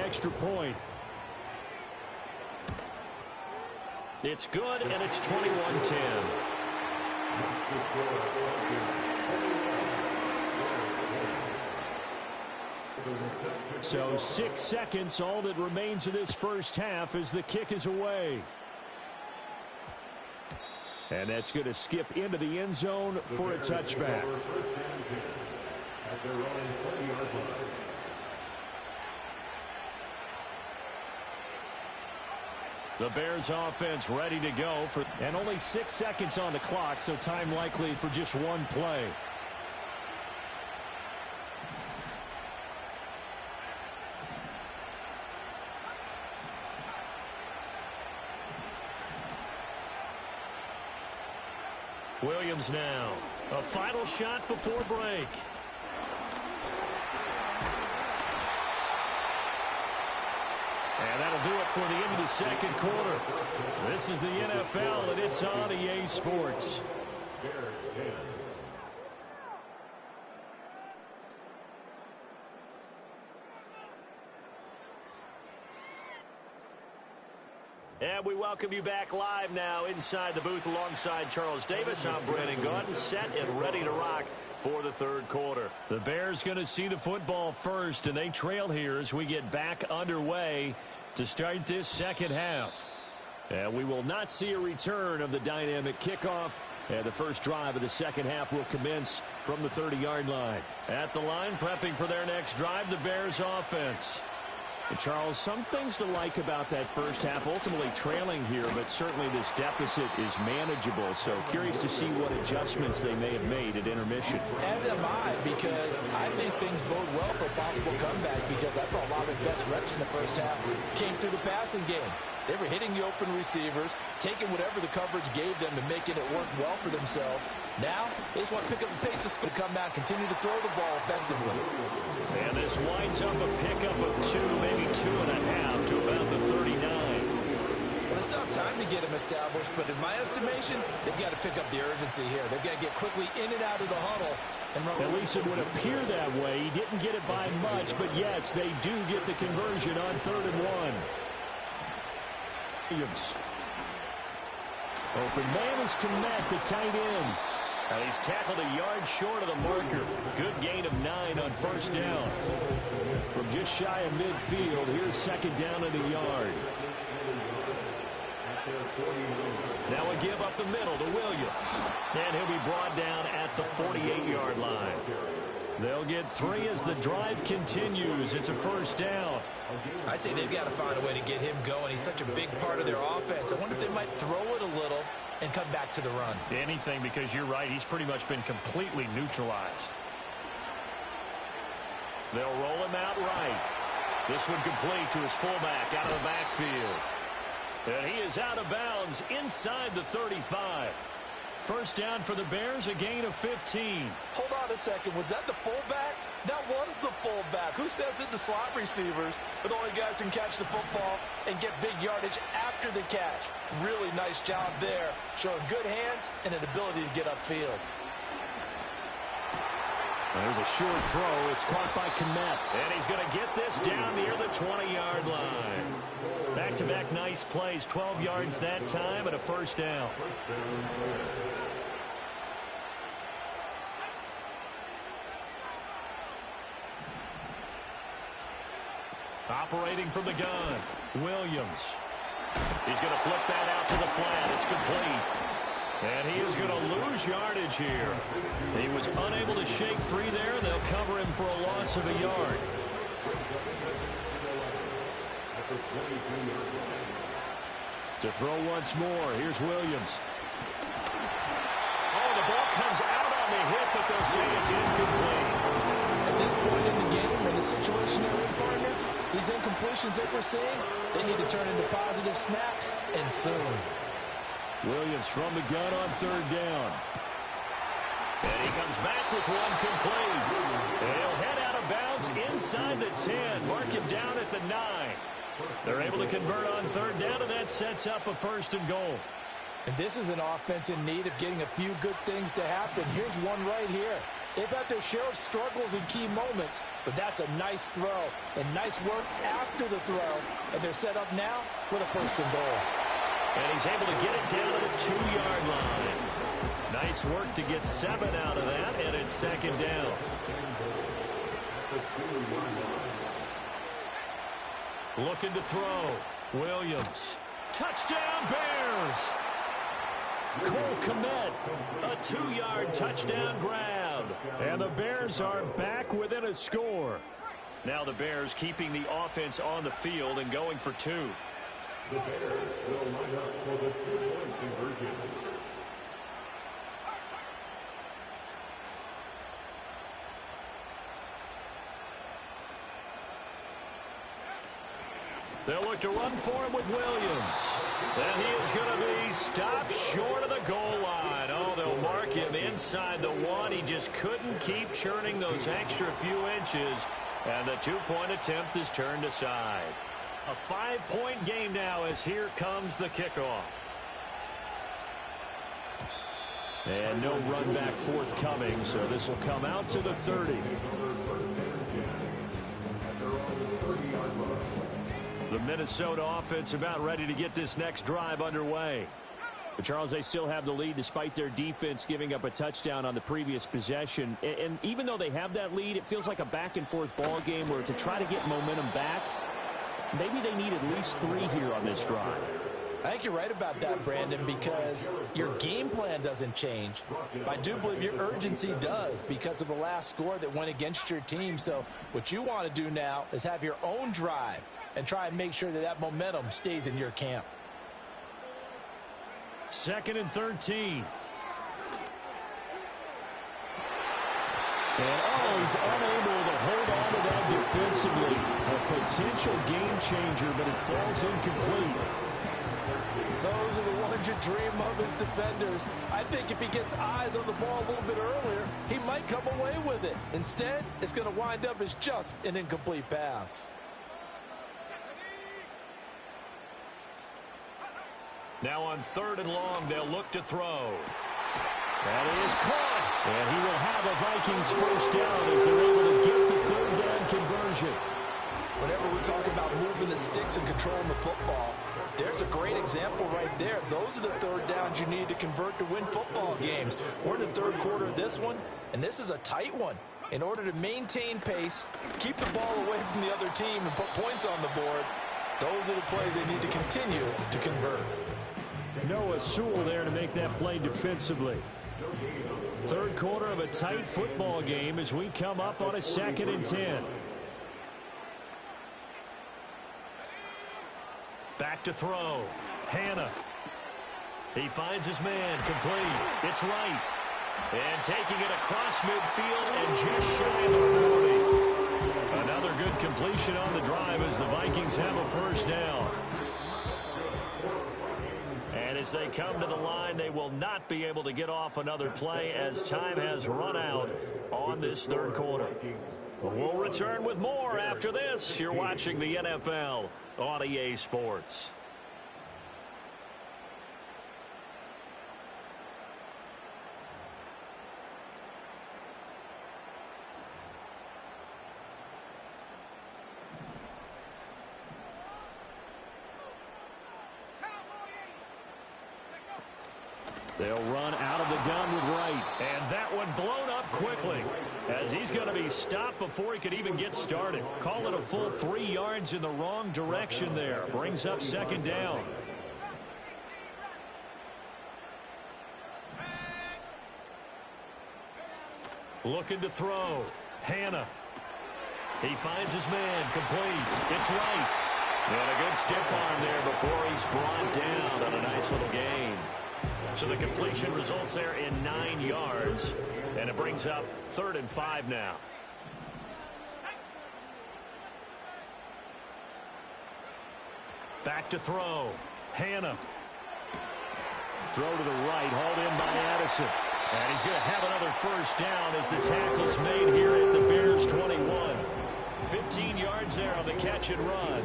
extra point. It's good, and it's 21-10. So 6 seconds, all that remains of this first half as the kick is away. And that's going to skip into the end zone for a touchback. The Bears offense ready to go. And only 6 seconds on the clock, so time likely for just one play. Williams now. A final shot before break. And that'll do it for the end of the second quarter. This is the NFL, and it's on EA Sports. And we welcome you back live now inside the booth alongside Charles Davis. I'm Brandon Gaudin, set and ready to rock for the third quarter. The Bears going to see the football first, and they trail here as we get back underway to start this second half. And we will not see a return of the dynamic kickoff. And the first drive of the second half will commence from the 30-yard line. At the line, prepping for their next drive, the Bears offense. And Charles, some things to like about that first half, ultimately trailing here, but certainly this deficit is manageable. So curious to see what adjustments they may have made at intermission. As am I, because I think things bode well for a possible comeback, because I thought a lot of the best reps in the first half came through the passing game. They were hitting the open receivers, taking whatever the coverage gave them and making it work well for themselves. Now, they just want to pick up the pace to come out, continue to throw the ball effectively. And this winds up a pickup of 2, maybe 2.5 to about the 39. Well, they still have time to get him established, but in my estimation, they've got to pick up the urgency here. They've got to get quickly in and out of the huddle. And at least it would appear that way. He didn't get it by much, but yes, they do get the conversion on 3rd and 1. Williams. Open man is Kmet, the tight end. And he's tackled a yard short of the marker. Good gain of 9 on first down. From just shy of midfield, here's second down in the yard. Now a give up the middle to Williams. And he'll be brought down at the 48-yard line. They'll get 3 as the drive continues. It's a first down. I'd say they've got to find a way to get him going. He's such a big part of their offense. I wonder if they might throw it a little and come back to the run. Anything, because you're right. He's pretty much been completely neutralized. They'll roll him out right. This one complete to his fullback out of the backfield. And he is out of bounds inside the 35. First down for the Bears, a gain of 15. Hold on a second. Was that the fullback? That was the fullback. Who says it? The slot receivers are the only guys who can catch the football and get big yardage after the catch. Really nice job there, showing good hands and an ability to get upfield. There's a short throw. It's caught by Kmet. And he's going to get this down near the 20-yard line. Back-to-back nice plays. 12 yards that time and a first down. Operating from the gun, Williams. He's going to flip that out to the flat. It's complete. And he is going to lose yardage here. He was unable to shake free there. They'll cover him for a loss of a yard. To throw once more, here's Williams. Oh, the ball comes out on the hit, but they'll say it's incomplete. At this point in the game, in the situation they're in, partner, these incompletions that we're seeing, they need to turn into positive snaps, and soon. Williams from the gun on third down. And he comes back with one complete. And he'll head out of bounds inside the 10. Mark him down at the 9. They're able to convert on third down, and that sets up a 1st and goal. And this is an offense in need of getting a few good things to happen. Here's one right here. They've had their share of struggles in key moments, but that's a nice throw and nice work after the throw. And they're set up now with a first and goal. And he's able to get it down to the 2-yard line. Nice work to get 7 out of that, and it's second down. Looking to throw. Williams. Touchdown, Bears! Cole Kmet, a 2-yard touchdown grab. And the Bears are back within a score. Now the Bears keeping the offense on the field and going for 2. The Bears will line up for the 2-point conversion. They'll look to run for him with Williams. And he is going to be stopped short of the goal line. Oh, they'll mark him inside the 1. He just couldn't keep churning those extra few inches. And the 2-point attempt is turned aside. A 5-point game now as here comes the kickoff. And no run back forthcoming, so this will come out to the 30. The Minnesota offense about ready to get this next drive underway. But Charles, they still have the lead despite their defense giving up a touchdown on the previous possession. And even though they have that lead, it feels like a back-and-forth ball game where to try to get momentum back, maybe they need at least 3 here on this drive. I think you're right about that, Brandon, because your game plan doesn't change. I do believe your urgency does because of the last score that went against your team. So what you want to do now is have your own drive and try and make sure that that momentum stays in your camp. 2nd and 13. And he's unable to hold on to that defensively. A potential game changer, but it falls incomplete. Those are the ones you dream of as defenders. I think if he gets eyes on the ball a little bit earlier, he might come away with it. Instead, it's going to wind up as just an incomplete pass. Now on 3rd and long, they'll look to throw. That is caught. And he will have a Vikings first down as they're able to get the 3rd down conversion. Whenever we talk about moving the sticks and controlling the football, there's a great example right there. Those are the 3rd downs you need to convert to win football games. We're in the 3rd quarter of this one, and this is a tight one. In order to maintain pace, keep the ball away from the other team, and put points on the board, those are the plays they need to continue to convert. Noah Sewell there to make that play defensively. 3rd quarter of a tight football game as we come up on a 2nd and 10. Back to throw. Hannah. He finds his man. Complete. It's right. And taking it across midfield and just shy of the 40. Another good completion on the drive as the Vikings have a first down. And as they come to the line, they will not be able to get off another play as time has run out on this 3rd quarter. We'll return with more after this. You're watching the NFL on EA Sports. They'll run out of the gun with Wright. And that one blown up quickly as he's going to be stopped before he could even get started. Call it a full 3 yards in the wrong direction there. Brings up 2nd down. Looking to throw. Hannah. He finds his man. Complete. It's Wright. And a good stiff arm there before he's brought down on a nice little gain. So the completion results there in 9 yards. And it brings up 3rd and 5 now. Back to throw. Hannah. Throw to the right. Hauled in by Addison. And he's going to have another first down as the tackle's made here at the Bears 21. 15 yards there on the catch and run.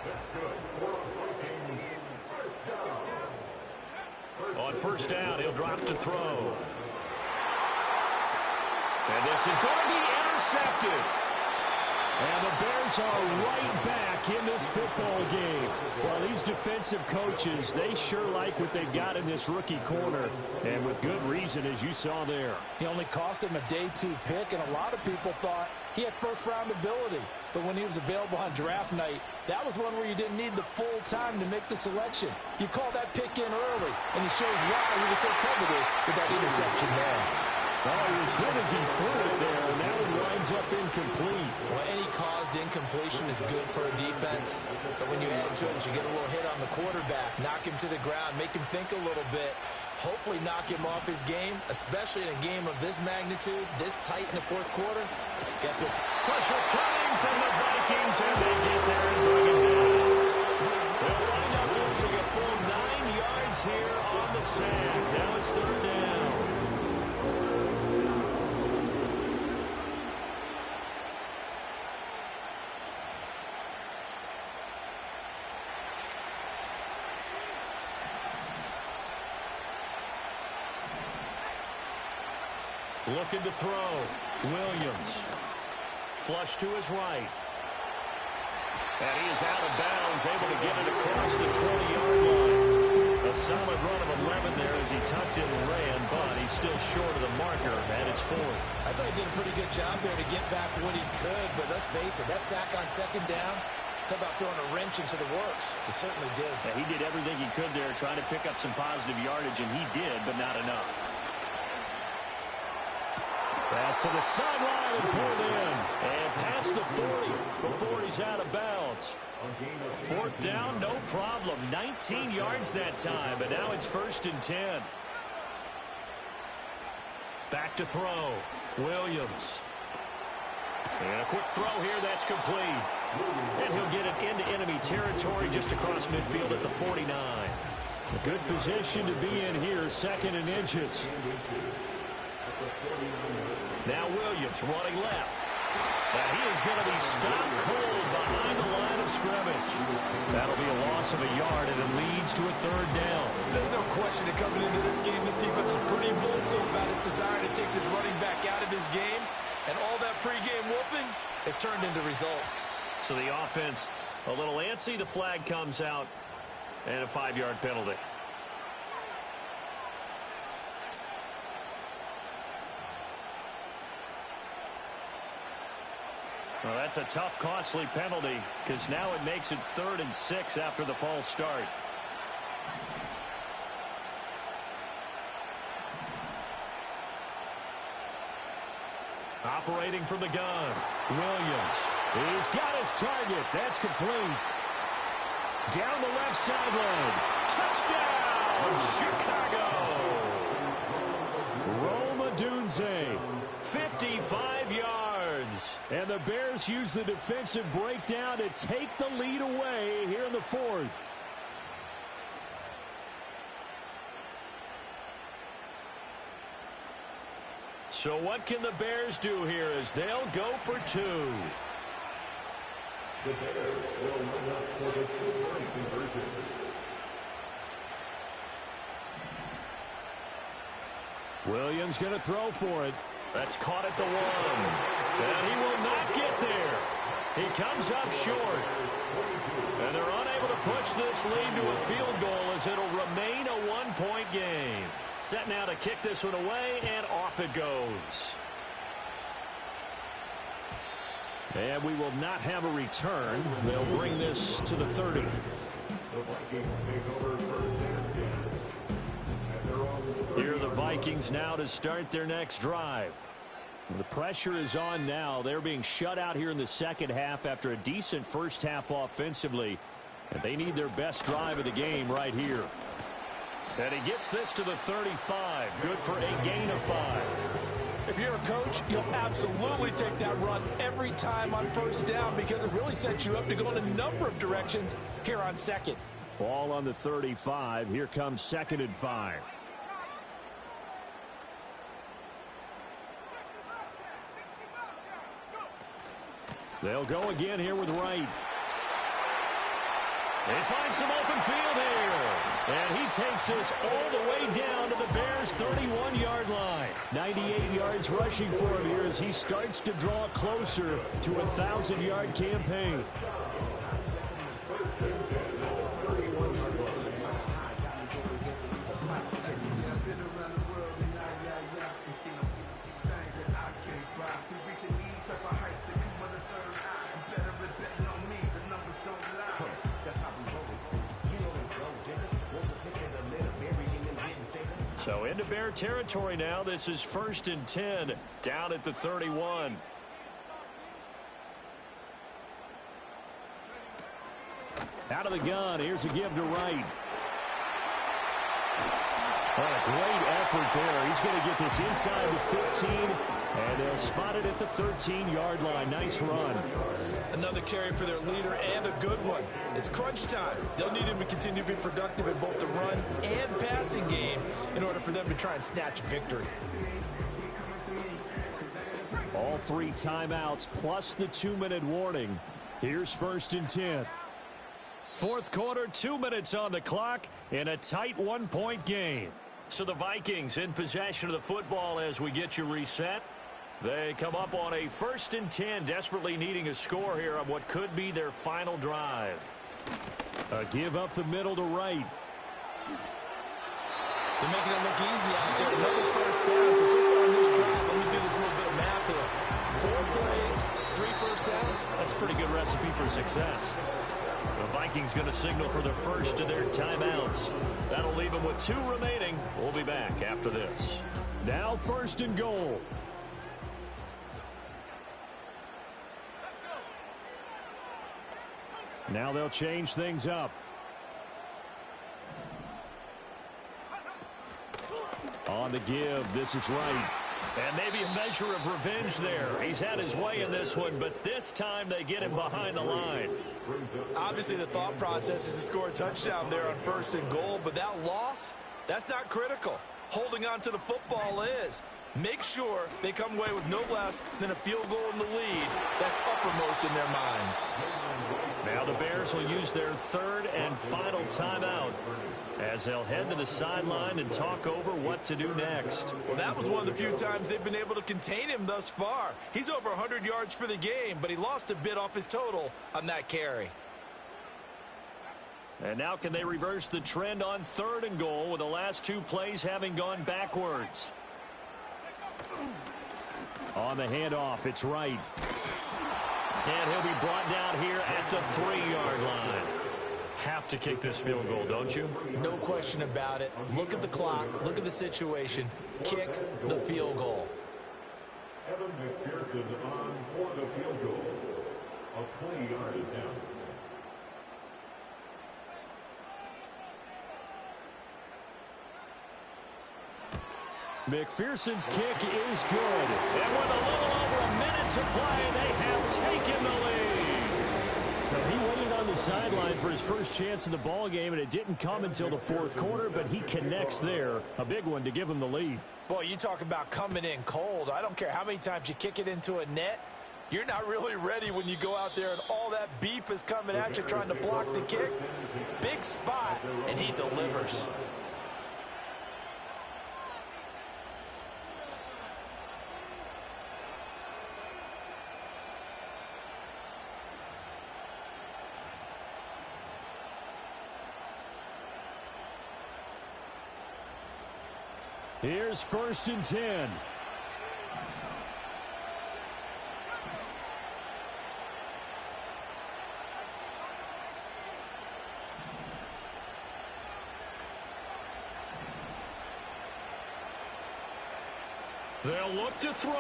That's good. On first down, he'll drop to throw. And this is going to be intercepted. And the Bears are right back in this football game. Well, these defensive coaches, they sure like what they've got in this rookie corner. And with good reason, as you saw there. He only cost him a day 2 pick, and a lot of people thought he had first-round ability. But when he was available on draft night, that was one where you didn't need the full time to make the selection. You call that pick in early, and he shows why he was so coveted with that interception there. Oh, he was hit as he threw it there, and now it winds up incomplete. Well, any caused incompletion is good for a defense. But when you add to it, you get a little hit on the quarterback, knock him to the ground, make him think a little bit, hopefully knock him off his game, especially in a game of this magnitude, this tight in the fourth quarter. Get the pressure coming from the Vikings, and they get there and bring it down. They'll wind up losing a full 9 yards here on the sack. Now it's third down. Looking to throw. Williams. Flush to his right. And he is out of bounds, able to get it across the 20-yard line. A solid run of 11 there as he tucked in and ran, but he's still short of the marker, and it's fourth. I thought he did a pretty good job there to get back what he could, but let's face it, that sack on second down, talk about throwing a wrench into the works. He certainly did. Yeah, he did everything he could there, trying to pick up some positive yardage, and he did, but not enough. Pass to the sideline and pulled in. And past the 40 before he's out of bounds. Fourth down, no problem. 19 yards that time, but now it's 1st and 10. Back to throw. Williams. And a quick throw here, that's complete. And he'll get it into enemy territory just across midfield at the 49. A good position to be in here, 2nd and inches. Now Williams running left. And he is going to be stopped cold behind the line of scrimmage. That'll be a loss of a yard, and it leads to a 3rd down. There's no question that coming into this game, this defense is pretty vocal about its desire to take this running back out of his game. And all that pregame whooping has turned into results. So the offense a little antsy. The flag comes out, and a 5-yard penalty. Well, that's a tough, costly penalty because now it makes it 3rd and 6 after the false start. Operating from the gun, Williams. He's got his target. That's complete. Down the left sideline. Touchdown, Chicago. Rome Odunze. 55 yards. And the Bears use the defensive breakdown to take the lead away here in the 4th. So what can the Bears do here as they'll go for 2? The Bears will line up for the 2-point conversion. Williams going to throw for it. That's caught at the 1. And he will not get there. He comes up short. And they're unable to push this lead to a field goal as it'll remain a 1-point game. Set now to kick this one away, and off it goes. And we will not have a return. They'll bring this to the 30. The Vikings take over 1st and 10. And they're on the Here are the Vikings now to start their next drive. The pressure is on now. They're being shut out here in the 2nd half after a decent first half offensively. And they need their best drive of the game right here. And he gets this to the 35. Good for a gain of 5. If you're a coach, you'll absolutely take that run every time on 1st down because it really sets you up to go in a number of directions here on 2nd. Ball on the 35. Here comes 2nd and 5. They'll go again here with Wright. They find some open field here. And he takes us all the way down to the Bears' 31-yard line. 98 yards rushing for him here as he starts to draw closer to a 1,000-yard campaign. So into Bear territory now. This is 1st and 10 down at the 31. Out of the gun. Here's a give to Wright. What a great effort there. He's going to get this inside the 15, and they'll spot it at the 13-yard line. Nice run. Another carry for their leader and a good one. It's crunch time. They'll need him to continue to be productive in both the run and passing game in order for them to try and snatch victory. All 3 timeouts plus the 2-minute warning. Here's 1st and 10. Fourth quarter, 2 minutes on the clock in a tight 1-point game. So the Vikings in possession of the football as we get you reset. They come up on a 1st and 10, desperately needing a score here on what could be their final drive. A give up the middle to Wright. They're making it look easy out there. Another first down. So far in this drive, let me do this little bit of math here. 4 plays, 3 first downs. That's a pretty good recipe for success. The Vikings going to signal for the first of their timeouts. That'll leave them with 2 remaining. We'll be back after this. Now 1st and goal. Now they'll change things up. On the give, this is Wright. And maybe a measure of revenge there. He's had his way in this one, but this time they get him behind the line. Obviously, the thought process is to score a touchdown there on 1st and goal, but that loss, that's not critical. Holding on to the football is. Make sure they come away with no less than a field goal in the lead. That's uppermost in their minds. Now the Bears will use their 3rd and final timeout as they'll head to the sideline and talk over what to do next. Well, that was one of the few times they've been able to contain him thus far. He's over 100 yards for the game, but he lost a bit off his total on that carry. And now can they reverse the trend on 3rd and goal with the last 2 plays having gone backwards? On the handoff, it's Wright. And he'll be brought down here at the 3-yard line. Have to kick this field goal, don't you? No question about it. Look at the clock. Look at the situation. Kick the field goal. Evan McPherson on for the field goal. A 20-yard attempt. McPherson's kick is good. And with a little over a minute to play, they have taken the lead. So he waited on the sideline for his first chance in the ball game, and it didn't come until the 4th quarter, but he connects there. A big one to give him the lead. Boy, you talk about coming in cold. I don't care how many times you kick it into a net. You're not really ready when you go out there and all that beef is coming at you trying to block the kick. Big spot, and he delivers. Here's 1st and 10. They'll look to throw.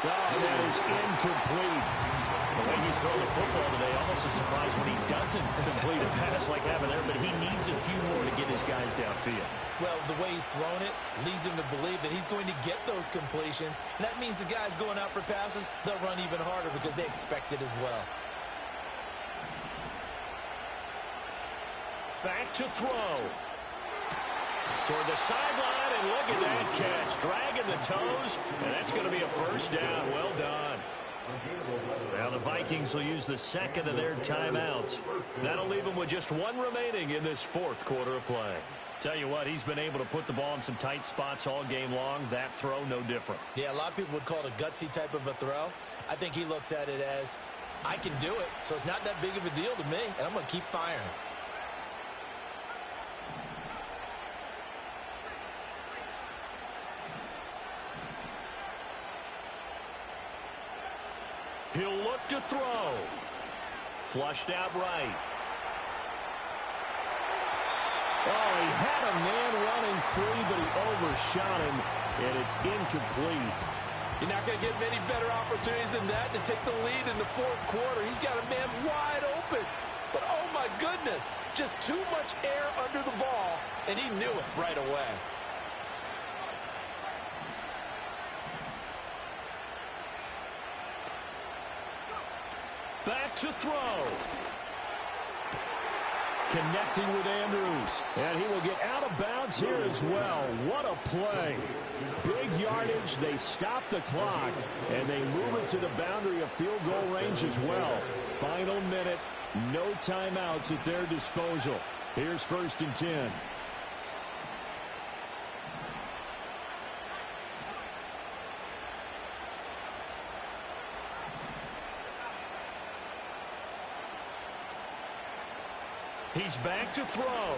Oh, that is incomplete. The way he's throwing the football today, almost a surprise when he doesn't complete a pass like having there, but he needs a few more to get his guys downfield. Well, the way he's thrown it leads him to believe that he's going to get those completions. And that means the guys going out for passes, they'll run even harder because they expect it as well. Back to throw. Toward the sideline, and look at that catch. Dragging the toes, and that's going to be a first down. Well done. Now the Vikings will use the second of their timeouts. That'll leave them with just one remaining in this fourth quarter of play. Tell you what, he's been able to put the ball in some tight spots all game long. That throw, no different. Yeah, a lot of people would call it a gutsy type of a throw. I think he looks at it as, I can do it, so it's not that big of a deal to me, and I'm going to keep firing. He'll look to throw. Flushed out right. Oh, he had a man running free, but he overshot him, and it's incomplete. You're not going to get many better opportunities than that to take the lead in the fourth quarter. He's got a man wide open. But, oh, my goodness, just too much air under the ball, and he knew it right away. Back to throw. Connecting with Andrews. And he will get out of bounds here as well. What a play. Big yardage. They stop the clock. And they move it to the boundary of field goal range as well. Final minute. No timeouts at their disposal. Here's 1st and 10. He's back to throw.